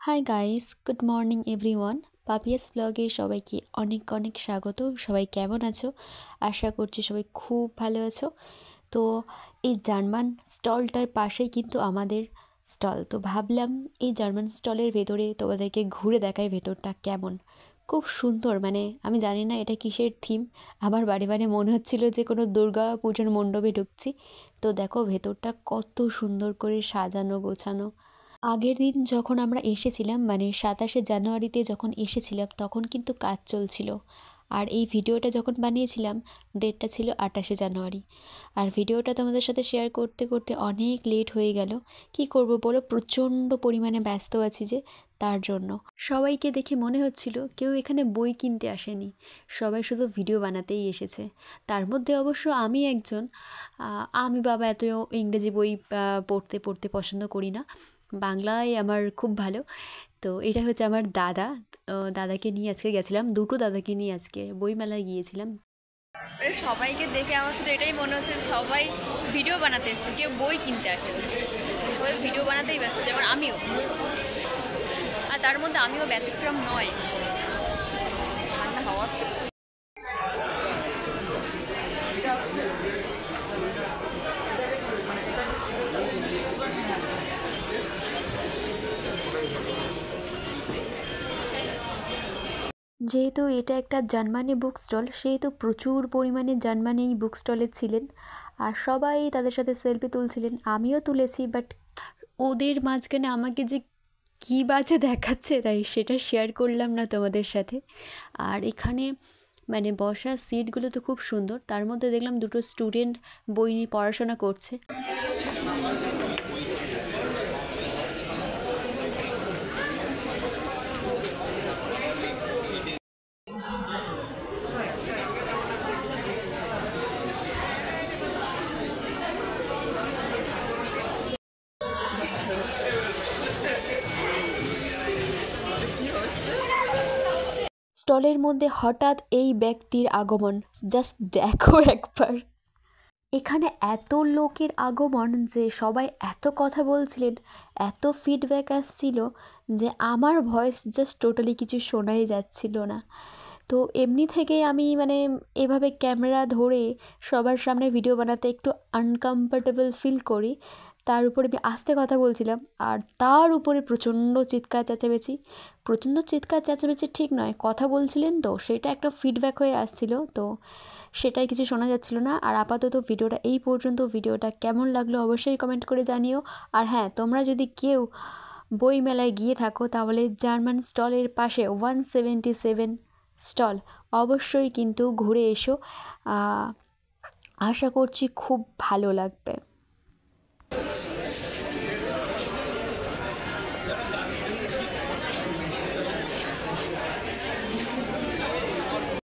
Hi guys, good morning everyone. Papiya's ব্লগে সবাইকে অনেক অনেক স্বাগত। সবাই কেমন আছো? আশা করছি সবাই খুব ভালো আছো। তো এই জার্মান স্টলটার পাশেই কিন্তু আমাদের স্টল। তো ভাবলাম এই জার্মান স্টলের ভেতরে তোমাদেরকে ঘুরে দেখাই ভেতরটা কেমন। খুব সুন্দর, মানে আমি জানি না এটা কিসের থিম। আমার বারে বারে মনে হচ্ছিল যে কোনো দুর্গা পুজোর মণ্ডপে ঢুকছি। তো দেখো ভেতরটা কত সুন্দর করে সাজানো গোছানো। আগের দিন যখন আমরা এসেছিলাম, মানে 27শে জানুয়ারিতে যখন এসেছিলাম, তখন কিন্তু কাজ চলছিল। আর এই ভিডিওটা যখন বানিয়েছিলাম, ডেটটা ছিল 28শে জানুয়ারি। আর ভিডিওটা তোমাদের সাথে শেয়ার করতে করতে অনেক লেট হয়ে গেল। কি করব বলো, প্রচণ্ড পরিমাণে ব্যস্ত আছি যে, তার জন্য সবাইকে দেখে মনে হচ্ছিল কেউ এখানে বই কিনতে আসেনি, সবাই শুধু ভিডিও বানাতেই এসেছে। তার মধ্যে অবশ্য আমি একজন। আমি বাবা এত ইংরেজি বই পড়তে পড়তে পছন্দ করি না, বাংলায় আমার খুব ভালো। তো এটা হচ্ছে আমার দাদা। দাদাকে নিয়ে আজকে গেছিলাম, দুটো দাদাকে নিয়ে আজকে বইমেলায় গিয়েছিলাম। সবাইকে দেখে আমার শুধু এটাই মনে হচ্ছে সবাই ভিডিও বানাতে এসছে, কেউ বই কিনতে আসে। সবাই ভিডিও বানাতেই ব্যস্ত, যেমন আমিও। আর তার মধ্যে আমিও ব্যতিক্রম নয়। ঠান্ডা হাওয়া আসছে। যেহেতু এটা একটা জার্মানি বুক স্টল, সেহেতু প্রচুর পরিমাণে জার্মানি এই বুক স্টলে ছিলেন। আর সবাই তাদের সাথে সেলফি তুলছিলেন, আমিও তুলেছি। বাট ওদের মাঝখানে আমাকে যে কী বাজে দেখাচ্ছে, তাই সেটা শেয়ার করলাম না তোমাদের সাথে। আর এখানে মানে বসার সিটগুলো তো খুব সুন্দর। তার মধ্যে দেখলাম দুটো স্টুডেন্ট বই নিয়ে পড়াশোনা করছে। স্টলের মধ্যে হঠাৎ এই ব্যক্তির আগমন, জাস্ট দেখো একবার। এখানে এত লোকের আগমন যে সবাই এত কথা বলছিলেন, এত ফিডব্যাক আসছিল যে আমার ভয়েস জাস্ট টোটালি কিছু শোনাই যাচ্ছিল না। তো এমনি থেকেই আমি মানে এভাবে ক্যামেরা ধরে সবার সামনে ভিডিও বানাতে একটু আনকমফর্টেবল ফিল করি। তার উপরে আমি আস্তে কথা বলছিলাম, আর তার উপরে প্রচণ্ড চিৎকার চেঁচামেচি। প্রচণ্ড চিৎকার চেঁচামেচি ঠিক নয়, কথা বলছিলেন তো সেটা একটা ফিডব্যাক হয়ে আসছিল, তো সেটাই কিছু শোনা যাচ্ছিল না। আর আপাতত ভিডিওটা এই পর্যন্ত। ভিডিওটা কেমন লাগলো অবশ্যই কমেন্ট করে জানিও। আর হ্যাঁ, তোমরা যদি কেউ বই মেলায় গিয়ে থাকো, তাহলে জার্মান স্টলের পাশে 177 স্টল অবশ্যই কিন্তু ঘুরে এসো। আশা করছি খুব ভালো লাগবে।